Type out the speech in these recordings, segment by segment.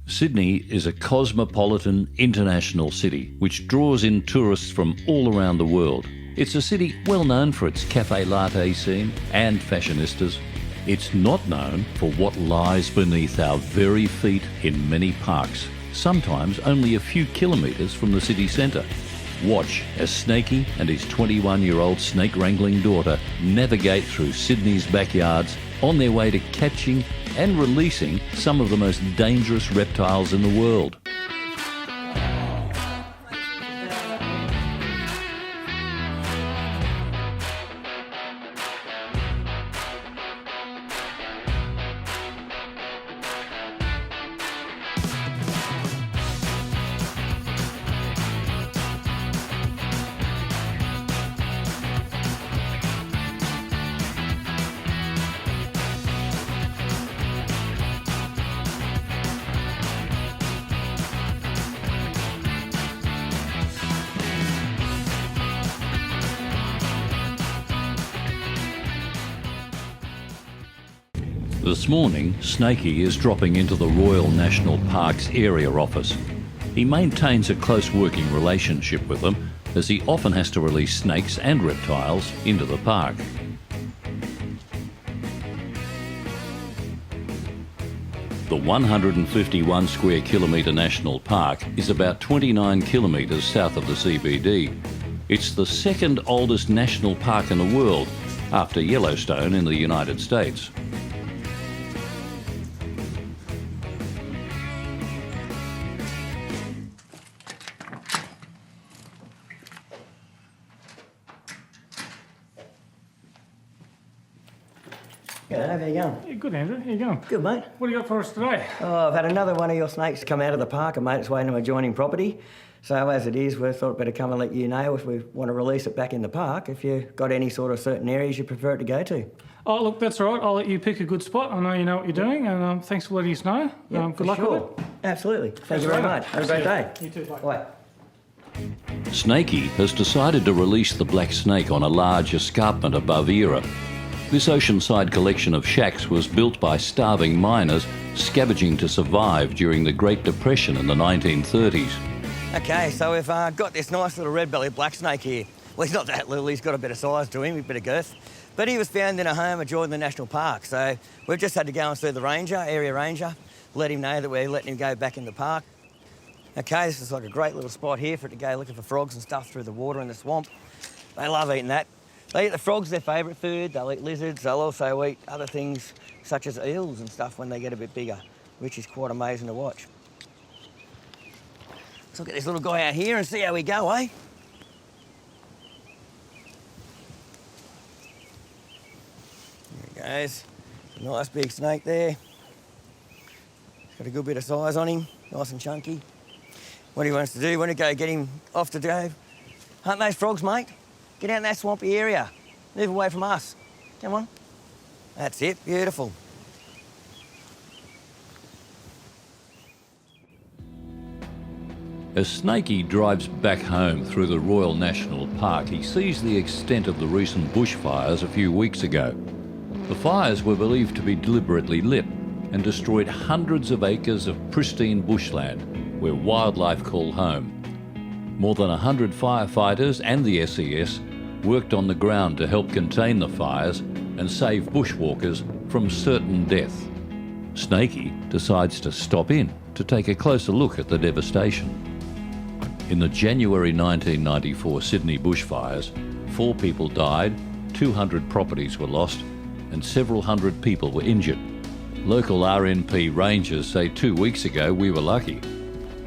Sydney is a cosmopolitan international city which draws in tourists from all around the world. It's a city well known for its cafe latte scene and fashionistas. It's not known for what lies beneath our very feet in many parks, sometimes only a few kilometres from the city centre. Watch as Snakey and his 21-year-old snake wrangling daughter navigate through Sydney's backyards on their way to catching and releasing some of the most dangerous reptiles in the world. This morning, Snakey is dropping into the Royal National Park's area office. He maintains a close working relationship with them, as he often has to release snakes and reptiles into the park. The 151 square kilometre national park is about 29 kilometres south of the CBD. It's the second oldest national park in the world, after Yellowstone in the United States. G'day, how you going? Yeah, good, Andrew. How you going? Good, mate. What do you got for us today? Oh, I've had another one of your snakes come out of the park and made its way into adjoining property. So as it is, we thought better come and let you know if we want to release it back in the park, if you've got any sort of certain areas you prefer it to go to. Oh, look, that's all right. I'll let you pick a good spot. I know you know what you're doing, and thanks for letting us know. Good luck with it. Absolutely. Thank you very much. Have a great day. You too. Bye. Bye. Snakey has decided to release the black snake on a large escarpment above Era. This oceanside collection of shacks was built by starving miners scavenging to survive during the Great Depression in the 1930s. Okay, so we've got this nice little red-bellied black snake here. Well, he's not that little, he's got a bit of size to him, a bit of girth. But he was found in a home adjoining the National Park, so we've just had to go and see the area ranger, let him know that we're letting him go back in the park. Okay, this is like a great little spot here for it to go looking for frogs and stuff through the water in the swamp. They love eating that. They eat the frogs, their favourite food. They'll eat lizards. They'll also eat other things such as eels and stuff when they get a bit bigger, which is quite amazing to watch. Let's look at this little guy out here and see how we go, eh? There he goes. A nice big snake there. He's got a good bit of size on him, nice and chunky. What he wants to do, want to go get him off to go hunt those frogs, mate. Get out in that swampy area. Move away from us. Come on. That's it. Beautiful. As Snakey drives back home through the Royal National Park, he sees the extent of the recent bushfires a few weeks ago. The fires were believed to be deliberately lit and destroyed hundreds of acres of pristine bushland where wildlife call home. More than 100 firefighters and the SES worked on the ground to help contain the fires and save bushwalkers from certain death. Snakey decides to stop in to take a closer look at the devastation. In the January 1994 Sydney bushfires, 4 people died, 200 properties were lost, and several hundred people were injured. Local RNP rangers say 2 weeks ago we were lucky,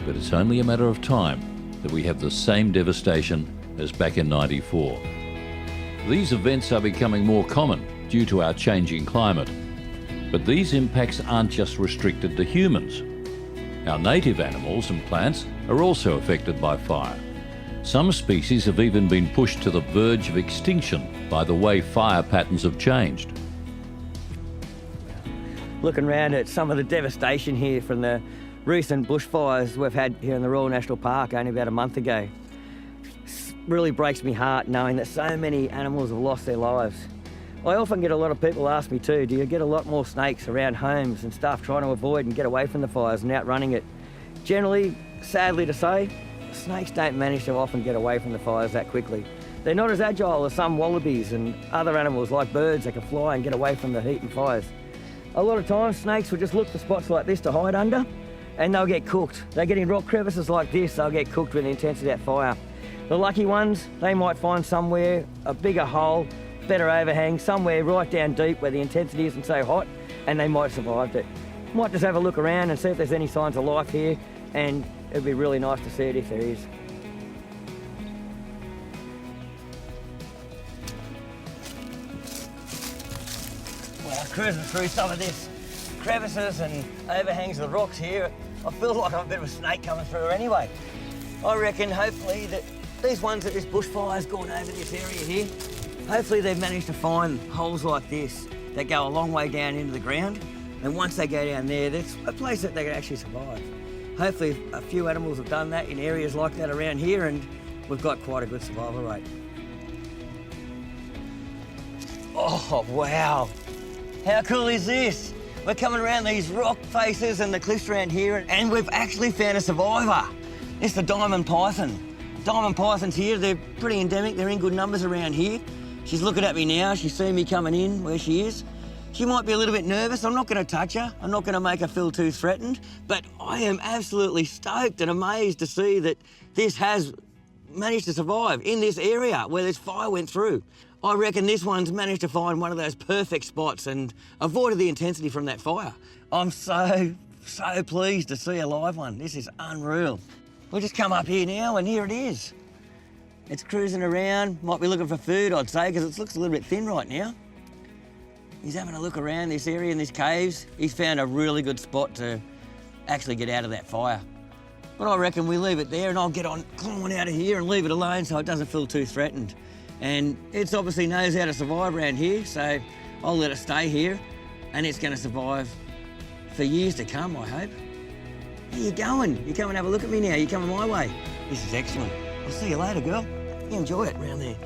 but it's only a matter of time that we have the same devastation as back in '94. These events are becoming more common due to our changing climate. But these impacts aren't just restricted to humans. Our native animals and plants are also affected by fire. Some species have even been pushed to the verge of extinction by the way fire patterns have changed. Looking around at some of the devastation here from the recent bushfires we've had here in the Royal National Park only about a month ago. Really breaks me heart knowing that so many animals have lost their lives. I often get a lot of people ask me too, do you get a lot more snakes around homes and stuff, trying to avoid and get away from the fires and outrunning it? Generally, sadly to say, snakes don't manage to often get away from the fires that quickly. They're not as agile as some wallabies and other animals like birds that can fly and get away from the heat and fires. A lot of times snakes will just look for spots like this to hide under and they'll get cooked. They get in rock crevices like this, they'll get cooked with the intensity of that fire. The lucky ones, they might find somewhere, a bigger hole, better overhang, somewhere right down deep where the intensity isn't so hot, and they might have survived it. Might just have a look around and see if there's any signs of life here, and it'd be really nice to see it if there is. Well, cruising through some of this crevices and overhangs of the rocks here, I feel like I've a bit of a snake coming through anyway. I reckon hopefully that these ones that this bushfire's gone over this area here, hopefully they've managed to find holes like this that go a long way down into the ground. And once they go down there, that's a place that they can actually survive. Hopefully a few animals have done that in areas like that around here, and we've got quite a good survival rate. Oh, wow. How cool is this? We're coming around these rock faces and the cliffs around here, and we've actually found a survivor. It's the diamond python. Diamond pythons here, they're pretty endemic. They're in good numbers around here. She's looking at me now. She's seen me coming in where she is. She might be a little bit nervous. I'm not going to touch her. I'm not going to make her feel too threatened. But I am absolutely stoked and amazed to see that this has managed to survive in this area where this fire went through. I reckon this one's managed to find one of those perfect spots and avoided the intensity from that fire. I'm so pleased to see a live one. This is unreal. We'll just come up here now, and here it is. It's cruising around, might be looking for food, I'd say, because it looks a little bit thin right now. He's having a look around this area in these caves. He's found a really good spot to actually get out of that fire. But I reckon we leave it there, and I'll get on climbing out of here and leave it alone so it doesn't feel too threatened. And it obviously knows how to survive around here, so I'll let it stay here, and it's going to survive for years to come, I hope. Where you going? You come and have a look at me now. You're coming my way. This is excellent. I'll see you later, girl. You enjoy it round there.